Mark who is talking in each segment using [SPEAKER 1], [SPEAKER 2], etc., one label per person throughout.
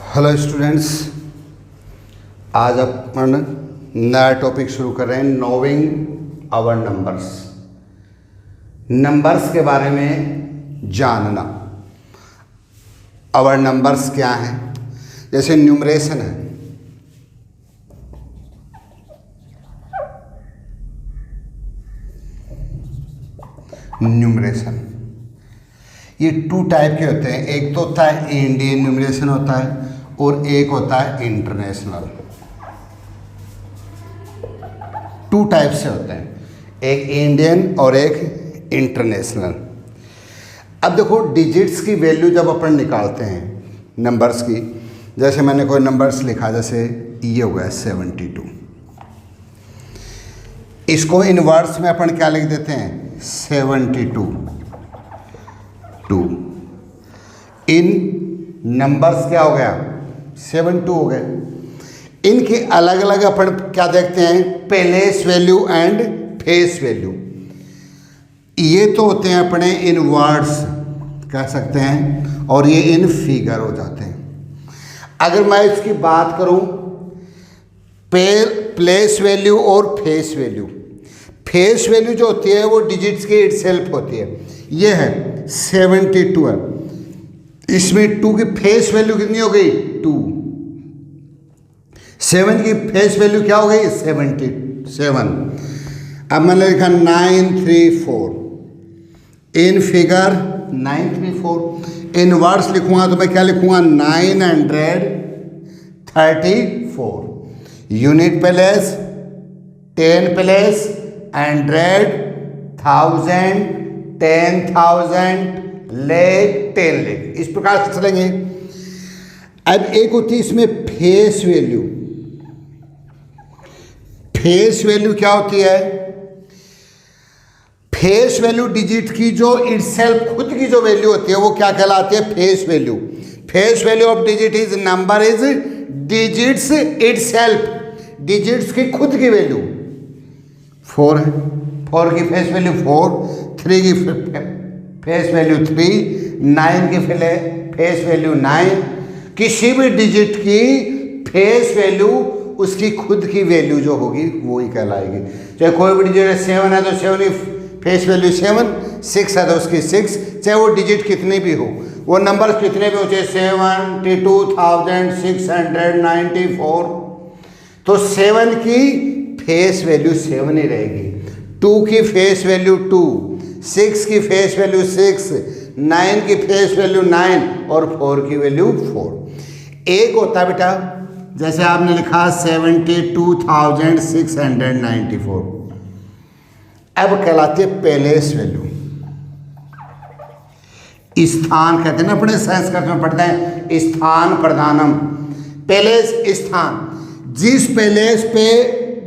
[SPEAKER 1] Hello students, आज अपन नया topic शुरू कर रहे हैं, नोइंग आवर नंबर्स। नंबर्स के बारे में जानना। आवर नंबर्स क्या हैं? जैसे न्यूमरेशन है, न्यूमरेशन ये टू टाइप के होते हैं। एक तो होता है इंडियन न्यूमरेशन होता है और एक होता है इंटरनेशनल। टू टाइप से होते हैं, एक इंडियन और एक इंटरनेशनल। अब देखो, डिजिट्स की वैल्यू जब अपन निकालते हैं नंबर्स की, जैसे मैंने कोई नंबर्स लिखा, जैसे ये हो गया 72। इसको इन वर्ड्स में अपन क्या लिख देते हैं? 72 2। इन नंबर्स क्या हो गया? 72 हो गए। इनके अलग अलग अपन क्या देखते हैं? Place value and face value. ये तो होते हैं अपने इन वर्ड्स कह सकते हैं, और ये इन फिगर हो जाते हैं। अगर मैं इसकी बात करूं प्लेस वैल्यू और फेस वैल्यू, फेस वैल्यू जो होती है वो डिजिट्स की इटसेल्फ होती है। ये है 72 है, इसमें 2 की फेस वैल्यू कितनी हो गई? 2। 7 की फेस वैल्यू क्या हो गई? 77। अब मैंने लिखा 934। In figure 934। इन वर्ड्स लिखूंगा तो मैं क्या लिखूंगा? 934। यूनिट प्लेस, 10 प्लेस, 100, 1000, 10,000, लेख, 10 लेख, इस प्रकार से चलेंगे। अब एक होती है इसमें फेस वैल्यू। फेस वैल्यू क्या होती है? फेस वैल्यू डिजिट की जो इटसेल्फ खुद की जो वैल्यू होती है वो क्या कहलाती है? Face value. Face value of digit is number is digits itself, digits की खुद की वैल्यू 4 है। 4 की फेस वैल्यू 4, 3 की फेस वैल्यू 3, 9 की फेस वैल्यू 9। किसी भी डिजिट की फेस वैल्यू उसकी खुद की वैल्यू जो होगी वो ही कहलाएगी। चाहे कोई भी डिजिट 7 है तो 7 की फेस वैल्यू 7, 6 है तो उसकी 6, चाहे वो डिजिट कितने भी हो, वो नंबर कितने भी हो, चाहे 72,694, तो 7 की फेस वैल्यू 7 ही रहेगी। 2 की फेस वैल्यू 2, 6 की फेस वैल्यू 6, 9 की फेस वैल्यू 9 और 4 की वैल्यू 4। एक होता है बेटा, जैसे आपने लिखा 72,694, अब कहलाती है प्लेस वैल्यू। स्थान कहते हैं ना, अपने संस्कृत में पढ़ते हैं स्थान प्रधानम। प्लेस स्थान, जिस प्लेस पे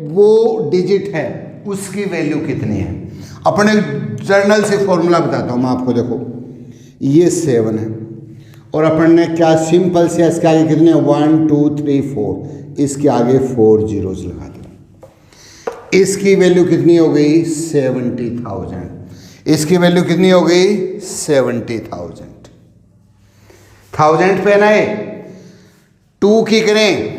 [SPEAKER 1] वो डिजिट है उसकी वैल्यू कितनी है। अपने जर्नल से फॉर्मूला बताता हूँ मैं आपको। देखो, ये 7 है और अपन ने क्या सिंपल से इसके आगे कितने 1 2 3 4, इसके आगे 4 zeros लगा दिया। इसकी वैल्यू कितनी हो गई? 70,000। इसकी वैल्यू कितनी हो गई? 70,000। 1000 पे नहीं, 2 की करें,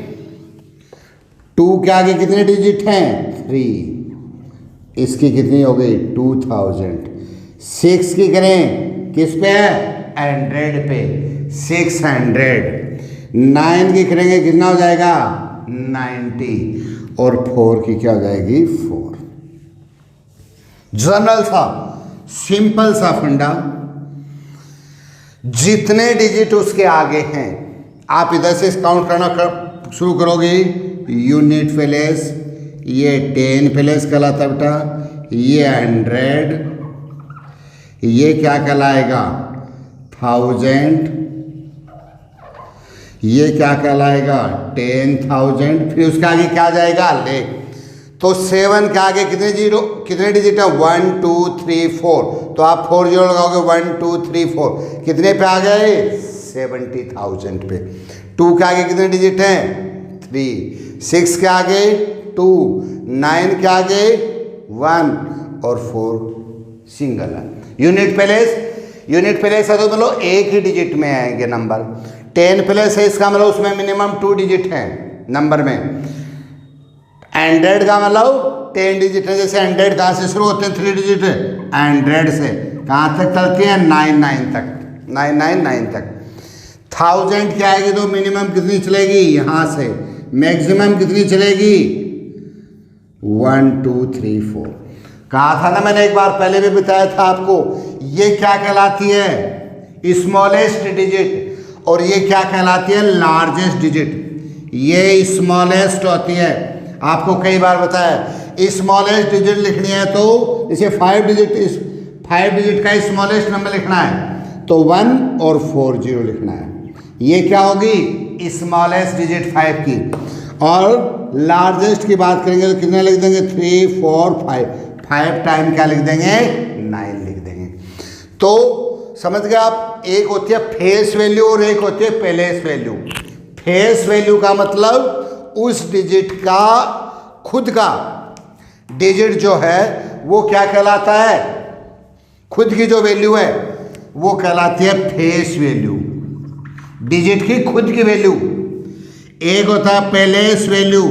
[SPEAKER 1] 2 के आगे कितने डिजिट हैं? 3, इसकी कितनी हो गई? 2000। 6 की करें, किस पे है? 100 पे, 600। 9 की करेंगे, कितना हो जाएगा? 90। और 4 की क्या हो जाएगी? 4। जनरल सा सिंपल सा फंडा, जितने डिजिट उसके आगे हैं आप इधर से काउंट करना शुरू करोगे। यूनिट प्लेस, ये 10 प्लेस कहलाता बेटा, ये 100, ये क्या कहलाएगा? 1000, ये क्या कहलाएगा? 10,000। फिर उसके आगे क्या जाएगा? लेख। तो 7 के आगे कितने डिजिट है? 1 2 3 4, तो आप 4 0 लगाओगे, 1 2 3 4, कितने पे आ गए? 70,000 पे। 2 के आगे कितने डिजिट हैं? 3, 6 के आगे 2, 9 के आगे 1 और 4 सिंगल है। यूनिट प्लेस है तो मतलब एक ही डिजिट में आएंगे नंबर। 10 प्लस है इसका मतलब उसमें मिनिमम 2 डिजिट है नंबर में। 100 का मतलब 10 डिजिट है। जैसे 100 कहाँ से शुरू होते हैं 3 डिजिट, 100 से कहाँ तक चलती है 99 तक, 999 तक। 1000 क्या आएगी तो मिनिमम कितनी चलेगी यहाँ से, मैक्सिमम कितनी चलेगी 1 2 3 4। कहा था ना मैंने एक बार पहले भी बताया था आपको, ये क्या कहलाती है स्मॉलेस्ट डिजिट और ये क्या कहलाती है लार्जेस्ट डिजिट। ये स्मॉलेस्ट होती है, आपको कई बार बताया। स्मॉलेस्ट डिजिट लिखनी है तो इसे 5 डिजिट का स्मॉलेस्ट नंबर लिखना है तो 1 और 4 0 लिखना है। ये क्या होगी स्मॉलेस्ट डिजिट 5 की। और लार्जेस्ट की बात करेंगे तो कितने लिख देंगे 3 4 5 टाइम क्या लिख देंगे 9 लिख देंगे। तो समझ गए आप, एक होती है फेस वैल्यू और एक होती है प्लेस वैल्यू। फेस वैल्यू का मतलब उस डिजिट का खुद का डिजिट जो है वो क्या कहलाता है, खुद की जो वैल्यू है वो कहलाती है फेस वैल्यू, डिजिट की खुद की वैल्यू। एक होता है प्लेस वैल्यू।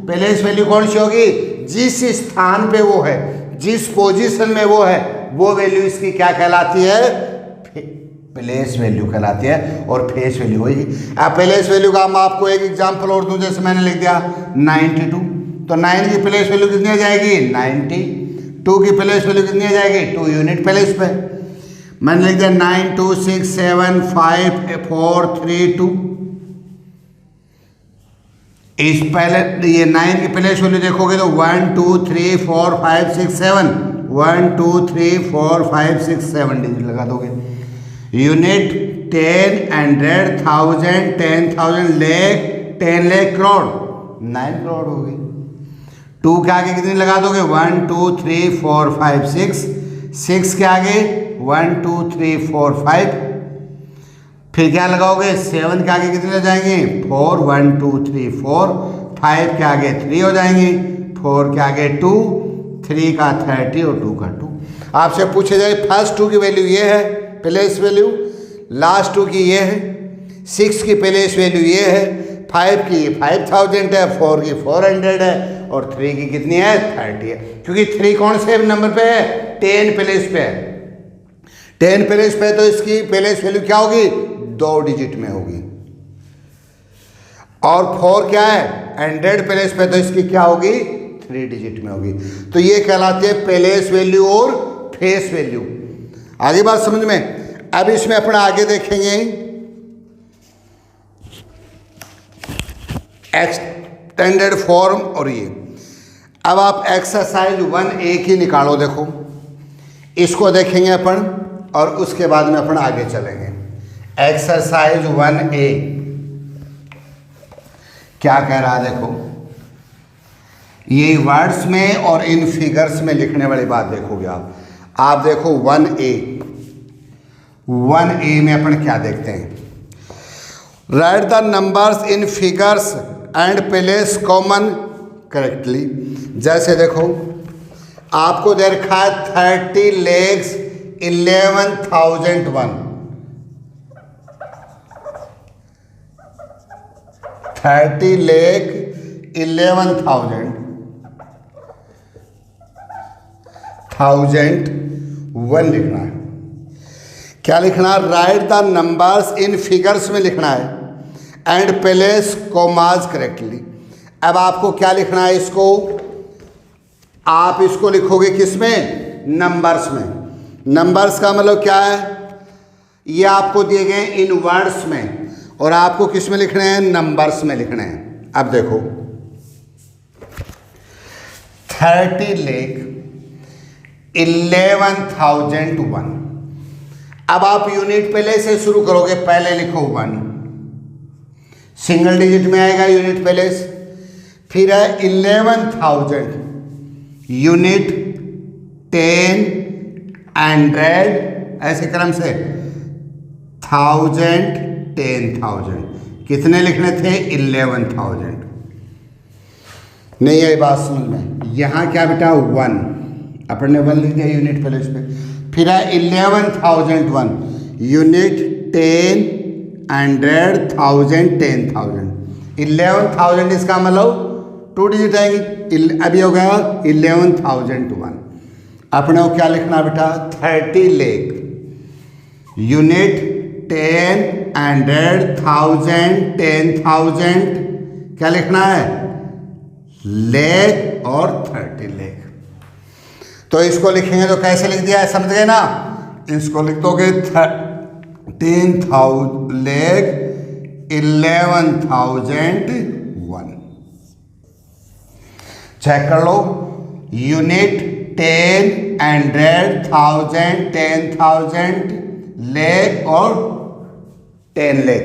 [SPEAKER 1] प्लेस वैल्यू कौन सी होगी, जिस स्थान पे वो है, जिस पोजीशन में वो है, वो वैल्यू इसकी क्या कहलाती है प्लेस वैल्यू कहलाती है। और फेस वैल्यू होगी। अब प्लेस वैल्यू का मैं आपको एक एग्जांपल और दूं, जैसे मैंने लिख दिया 92 तो 9 की प्लेस वैल्यू कितनी आ जाएगी 90। 2 की प्लेस वैल्यू कितनी आ जाएगी 2 यूनिट प्लेस पे। मैंने लिख दिया 9 2 6 7 5 4 3 2। इस पहले ये 9 की प्लेस वैल्यू देखोगे तो 1 2 3 4 5 6 7 1 2 3 4 5 6 7 डिजिट लगा दोगे। यूनिट 10 100 1000 10,000 लाख 10 लाख करोड़ 9 करोड़ हो गई। 2 के आगे कितनी लगा दोगे 1 2 3 4 5 6 के आगे 1 2 3 4 5। फिर क्या लगाओगे 7 के आगे कितने हो जाएंगे 4 1 2 3 4। 5 के आगे 3 हो जाएंगे, 4 के आगे 2, 3 का 30 और 2 का 2। आपसे पूछे जाए फर्स्ट 2 की वैल्यू ये है प्लेस वैल्यू, लास्ट 2 की ये है, 6 की प्लेस वैल्यू ये है, 5 की 5000 है, 4 की 400 है और 3 की कितनी है 30 है। क्योंकि 3 कौन से नंबर पे है 10 प्लेस पे है। 10 प्लेस पे तो इसकी प्लेस वैल्यू क्या होगी 2 डिजिट में होगी। और 4 क्या है 100 प्लेस पे तो इसकी क्या होगी 3 डिजिट में होगी। तो ये कहलाती है प्लेस वैल्यू और फेस वैल्यू। आगे बात समझ में। अब इसमें अपना आगे देखेंगे एक्सटेंडेड फॉर्म। और ये अब आप एक्सरसाइज 1A की निकालो, देखो इसको देखेंगे अपन और उसके बाद में अपन आगे चलेंगे। एक्सरसाइज 1A क्या कह रहा है देखो, ये वर्ड्स में और इन फिगर्स में लिखने वाली बात देखोगे आप देखो 1A में अपन क्या देखते हैं, right the numbers in figures and place common correctly. जैसे देखो आपको दे रखा है 30 lakhs 11,001, 30 lakh 11,001 लिखना है। क्या लिखना है right the numbers in figures में लिखना है एंड प्लेस कॉमास करेक्टली। अब आपको क्या लिखना है, इसको आप इसको लिखोगे किस में नंबर्स में। नंबर्स का मतलब क्या है, ये आपको दिए गए इन वर्ड्स में और आपको किस में लिखने हैं नंबर्स में लिखने हैं। अब देखो 30 lakh 11,001। अब आप यूनिट पहले से शुरू करोगे, पहले लिखो 1, सिंगल डिजिट में आएगा यूनिट पहले से, फिर है 11,000 यूनिट 10 100 ऐसे क्रम से 1000 10,000 कितने लिखने थे 11,000। नहीं आई बात समझ में। यहाँ क्या बेटा 1 अपन ने 1 लिख दिया यूनिट प्लेस पे, फिर है 11,001 यूनिट 10 100, 1000, 10,000। 11,000 इसका मतलब 2 डिजिट आएंगी। अभी हो गया 11,001। अपने को क्या लिखना बेटा? 30 लाख। यूनिट 10, 100, 1000, 10,000 क्या लिखना है? लेख और 30 लाख। तो इसको लिखेंगे तो कैसे लिख दिया है, समझ गए ना? इसको लिख दोगे 13,000 लाख 11,001। चेक कर लो। यूनिट 10, 100, 1000, 10,000 लाख और 10 लाख।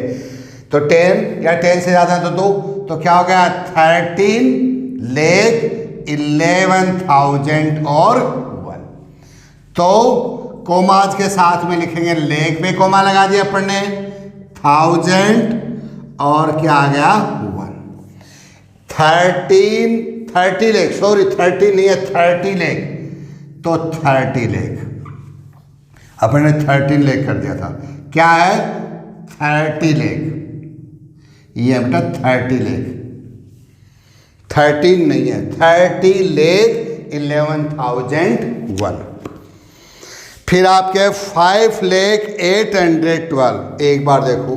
[SPEAKER 1] तो 10 या 10 से ज्यादा तो 2, तो क्या हो गया? 13 लाख 11,000 और 1। तो कोमाज के साथ में लिखेंगे, लेख में कोमा लगा दिया अपन ने, 1000 और क्या आ गया? 1। 30 लाख, सॉरी 30 नहीं है, 30 लाख। तो 30 लाख अपन ने 13 लाख कर दिया था। क्या है? 30 लाख। ये बेटा 30 लाख, 13 नहीं है, 30 लाख 11,001। फिर आपके 5 लाख 812। एक बार देखो,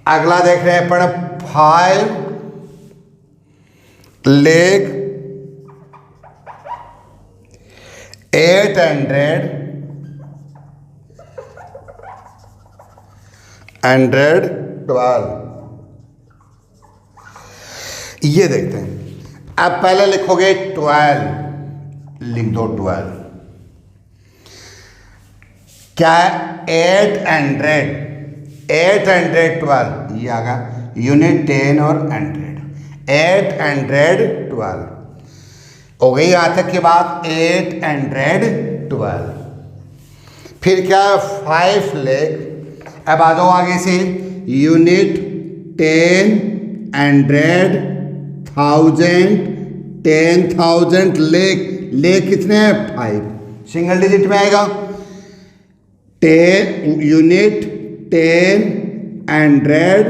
[SPEAKER 1] अगला देख रहे हैं अपन 5 लाख 812। ये देखते हैं। अब पहले लिखोगे 12, लिख दो 12। क्या है? 812 ये आ गया। यूनिट 10 और 100, 812 हो गई। यहाँ तक की बात 812। फिर क्या? 5 लाख। अब आ जाओ आगे से। यूनिट 10, 100, 1000, 10,000 लाख। लाख कितने हैं? 5, सिंगल डिजिट में आएगा। 10 यूनिट 10, 100,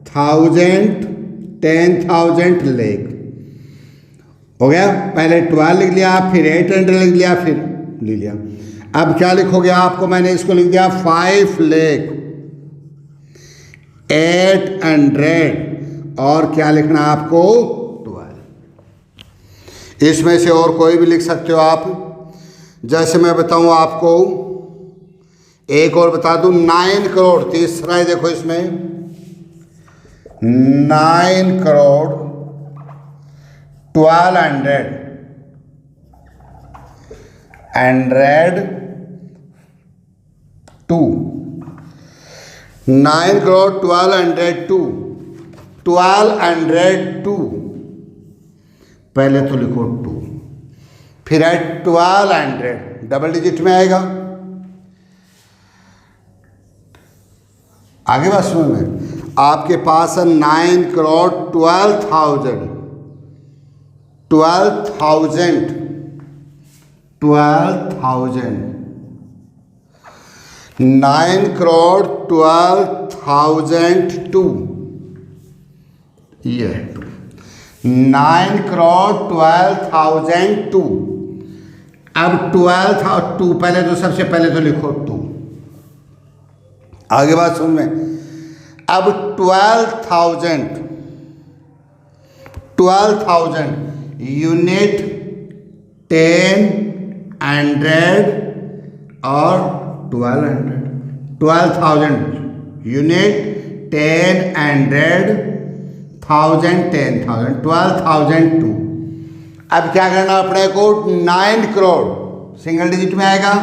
[SPEAKER 1] 1000, 10,000 लाख हो गया। पहले 12 लिख लिया, फिर 800 लिख लिया, फिर लिख लिया। अब क्या लिखोगे? आपको मैंने इसको लिख दिया 5 लाख 800 और क्या लिखना आपको? 12। इसमें से और कोई भी लिख सकते हो आप। जैसे मैं बताऊं आपको, एक और बता दूं, 9 करोड़। तीसरा है, देखो इसमें 9 करोड़ 1200 2। 9 करोड़ 1202। 1202 पहले तो लिखो 2, फिर है 1200, डबल डिजिट में आएगा। आगे बात सुनो में, आपके पास है 9 करोड़ 12,000 9 करोड़ 12,002 ये 9 करोड़ 12,002। अब 12,002 पहले तो सबसे पहले तो लिखो 2। आगे बात सुन में। अब 12,000 यूनिट 10, 100 और 12,000 यूनिट 10, 100, 1000, 10,000 12,002। अब क्या करना अपने को? 9 करोड़ सिंगल डिजिट में आएगा।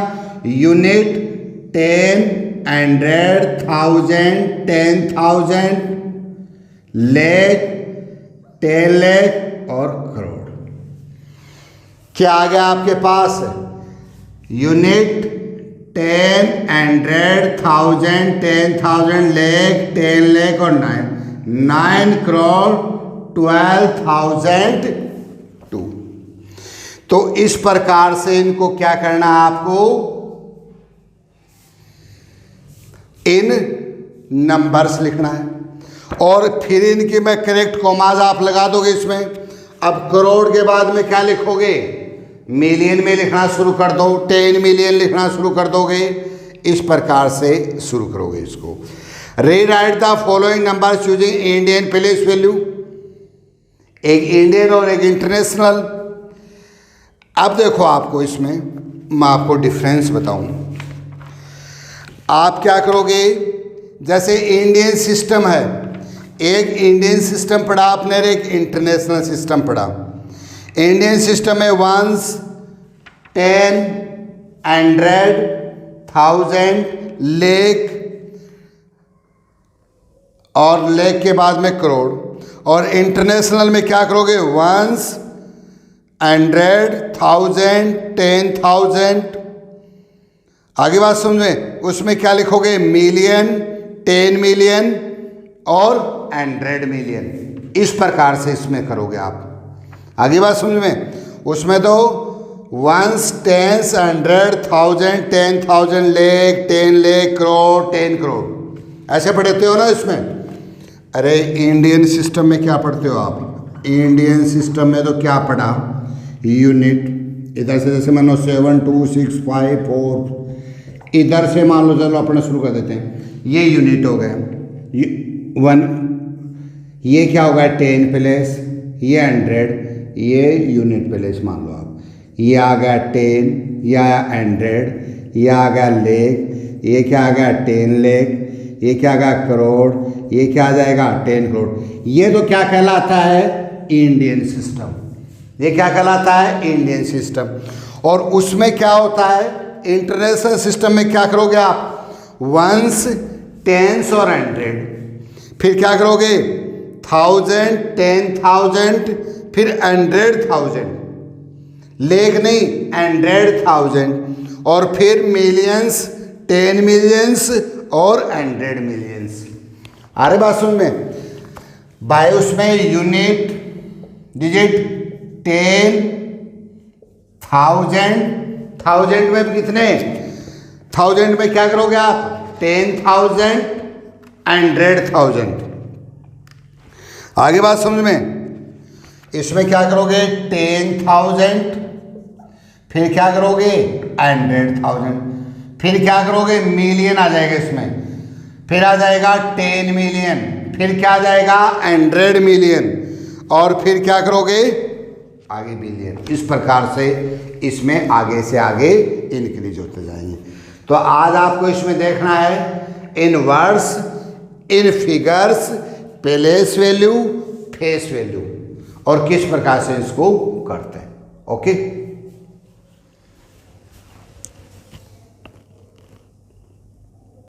[SPEAKER 1] यूनिट 10, 100, 1000, 10,000 लाख 10 लाख और करोड़। क्या आ गया आपके पास? यूनिट 10, 100, 1000, 10,000 लाख 10 लाख और 9 करोड़ 12,002। तो इस प्रकार से इनको क्या करना है आपको? इन नंबर्स लिखना है और फिर इनकी मैं करेक्ट कॉमाज आप लगा दोगे इसमें। अब करोड़ के बाद में क्या लिखोगे, मिलियन में लिखना शुरू कर दो, 10 मिलियन लिखना शुरू कर दोगे, इस प्रकार से शुरू करोगे इसको। Rewrite the following number using Indian place value, एक इंडियन और एक इंटरनेशनल। अब देखो आपको इसमें मैं आपको डिफरेंस बताऊं। आप क्या करोगे, जैसे इंडियन सिस्टम है, एक इंडियन सिस्टम पढ़ा आपने और एक इंटरनेशनल सिस्टम पढ़ा। इंडियन सिस्टम में 1s, 10, 100, 1000, लाख और लाख के बाद में करोड़। और इंटरनेशनल में क्या करोगे, 1s, 100, 1000, 10,000। आगे बात समझ में, उसमें क्या लिखोगे, मिलियन, 10 मिलियन और 100 मिलियन, इस प्रकार से इसमें करोगे आप। आगे बात समझ में, उसमें तो 1s, 10s, 100, 1000, 10,000, लाख, 10 लाख, करोड़, 10 करोड़, ऐसे पढ़ते हो ना इसमें। अरे इंडियन सिस्टम में क्या पढ़ते हो आप, इंडियन सिस्टम में तो क्या पढ़ा, यूनिट। इधर से जैसे मान लो 7, 2, 6, 5, 4, इधर से मान लो चलो अपना शुरू कर देते हैं, ये यूनिट हो गया 1, ये क्या होगा 10 प्लेस, ये 100, ये यूनिट प्लेस मान लो आप, ये आ गया 10, ये आया 100, ये आ गया लाख, ये क्या आ गया 10 लाख, ये क्या आ गया करोड़, ये क्या आ जाएगा 10 करोड़। ये तो क्या कहलाता है, इंडियन सिस्टम। ये क्या कहलाता है, इंडियन सिस्टम। और उसमें क्या होता है, इंटरनेशनल सिस्टम में क्या करोगे आप, 1s, 10s और 100, फिर क्या करोगे 1000, 10,000, फिर 100,000, लाख नहीं 100,000, और फिर मिलियंस, 10 मिलियंस और 100 मिलियंस। अरे बात सुन में भाई, उसमें यूनिट डिजिट 10,000, 1000 में कितने, 1000 में क्या करोगे आप, 10,000, 100,000। आगे बात समझ में, इसमें क्या करोगे 10,000, फिर क्या करोगे 100,000, फिर क्या करोगे मिलियन आ जाएगा इसमें, फिर आ जाएगा 10 मिलियन, फिर क्या आ जाएगा 100 मिलियन, और फिर क्या करोगे आगे बिलियन। इस प्रकार से इसमें आगे से आगे इंक्रीज होते जाएंगे। तो आज आपको इसमें देखना है in words, in figures, place value, face value, और किस प्रकार से इसको करते हैं। ओके।